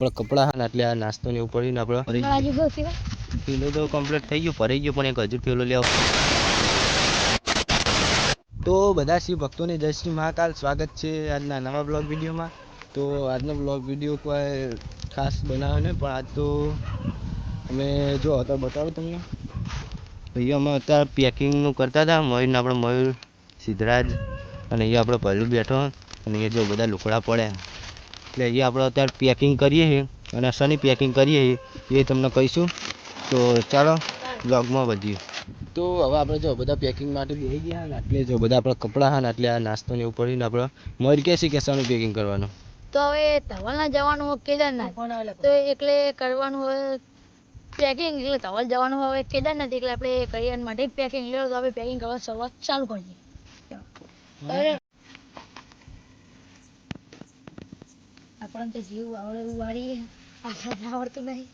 આપણે કપડા હા એટલે આ નાસ્તો ને એવું પડીને આપણે થેલો તો કમ્પ્લીટ થઈ ગયું, ભરાઈ ગયું, પણ એક હજુ થેલો લેવો. તો બધા શિવ ભક્તોને જય શ્રી મહાકાલ, સ્વાગત છે આજના નવા બ્લોગ વિડીયોમાં. તો આજનો બ્લોગ વિડીયો કોઈ ખાસ બનાવ્યો નહીં, પણ આજ તો અમે જો અત્યારે બતાવું તમને. અહીંયા અમે અત્યારે પેકિંગનું કરતા હતા. મયુરને આપણે મયુર સિદ્ધરાજ અને અહીંયા આપણે પહેલું બેઠો અને અહીંયા જો બધા લુકડા પડ્યા. એટલે અહીંયા આપણે અત્યારે પેકિંગ કરીએ છીએ અને શેની પેકિંગ કરીએ છીએ એ તમને કહીશું. તો ચાલો બ્લોગમાં વધીએ. તો હવે આપણે જો બધા પેકિંગ માટે બેસી ગયા ને એટલે જો બધા આપણા કપડાં હા ને એટલે આ નાસ્તો ને એવું પડીને આપણે મયુર કહે છે કે શાનું પેકિંગ કરવાનું. તો હવે ધવલના જવાનું હોય કેદારનાથ, તો એટલે કરવાનું હોય પેકિંગ. એટલે ધવલ જવાનું હવે કેદારનાથ, એટલે આપણે કરિયાના માટે પેકિંગ લે તો આપણે પેકિંગ કરવા શરૂઆત ચાલુ કરીએ. આપણને તો જીવ આવડે એવું વાળીએ, આપણને આવડતું નહીં.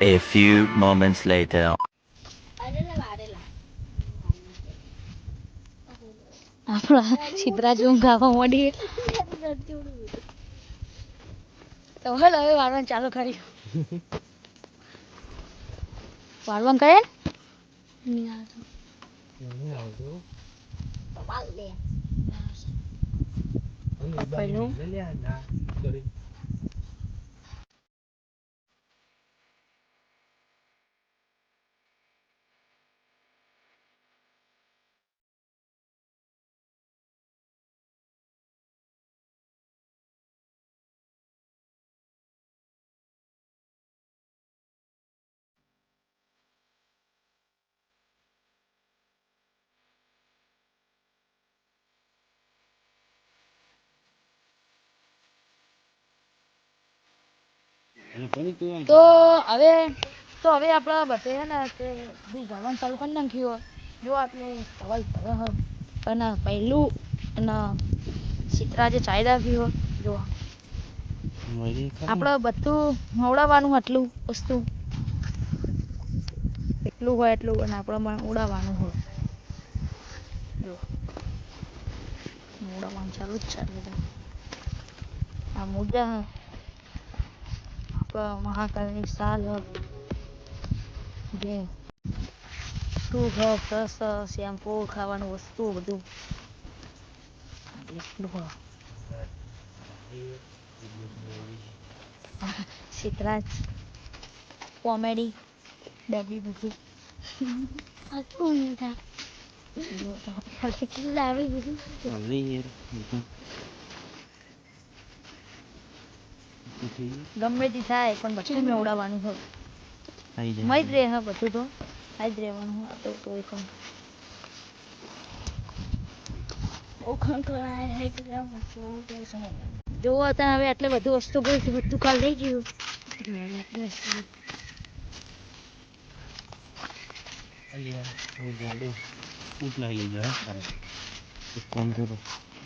A few moments later. આપણા સિદ્ધરાજ ગાવા માંડીએ તો હવે વાળવાનું ચાલુ કર્યું. વાળવાનું કરે પહેલું તો હવે આપણા બધે છે ને તે ભણવાનું ચાલુ કરી નાખ્યું. જો આપણે સવાલ અને પહેલું અને સિદ્ધરાજે ચાય રાખ્યું. જો આપણે બધું ઉડાવવાનું, આટલું વસ્તુ એટલું હોય એટલું અને આપણે ઉડાવવાનું હોય. જો ઉડાવવાનું ચાલુ જ છે. આ મુદ્દા મહાકાલની સાલ જે ટૂંક બ્રશ, શેમ્પુ, ખાવાનું વસ્તુ બધું એટલું સિદ્ધરાજ કોમેડી ડબી બધું ગમે તે થાય પણ બધું મેં ઉડાવવાનું હોય. મય જ રહે હા, બધું તો આ જ રહેવાનું હોય. તો કોઈ પણ જોવો હતા હવે એટલે બધું વસ્તુ બધું કાલ લઈ ગયું.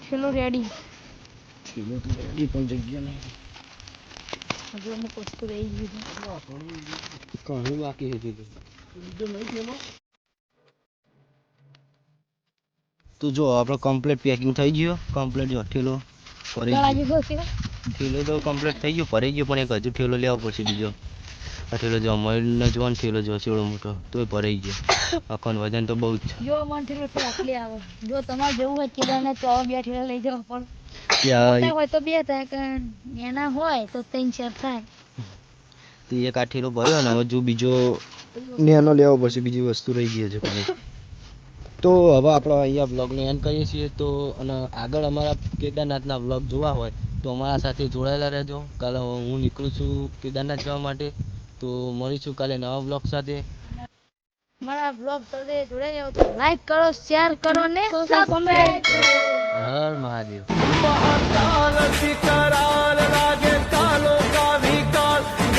ચલો રેડી પણ જગ્યા નહીં. હજુ અમુક વસ્તુ રહી ગયું ઘણું બાકી હતું. તો જો આપણે કમ્પ્લીટ પેકિંગ થઈ ગયું. કમ્પ્લીટ જો ઠેલો ભરાઈ ગયો. ઠેલો તો કમ્પ્લીટ થઈ ગયું, ભરાઈ ગયો, પણ એક હજુ ઠેલો લેવો પડશે બીજો. આ ઠેલો જો મયુરને જોવાનો ઠેલો જો ચેવડો મોટો, તોય ભરાઈ ગયો. આખોનું વજન તો બહુ જ છે. જો મને ઠેલો આટલી આવે. જો તમારે જવું હોય કેદારનાથ તો બે ઠેલા લઈ જવા પણ ત્યાં હોય તો બે થાય, કારણ એના હોય તો 3-4 થાય. તો એક આ ઠેલો ભર્યો ને હવે જો બીજો નેનો લેવો પડશે, બીજી વસ્તુ રહી ગઈ છે. તો હવે આપણે અહીંયા બ્લોગને એન્ડ કરીએ છીએ. તો અને આગળ અમારા કેદારનાથના બ્લોગ જોવા હોય તો અમારા સાથે જોડાયેલા રહેજો. કાલે હું નીકળું છું કેદારનાથ જવા માટે. તો મળીશું કાલે નવા બ્લોગ સાથે. મારા બ્લોગ સાથે જોડાઈ જાવ તો લાઈક કરો, શેર કરો ને કમેન્ટ કરો. હર મહાદેવ.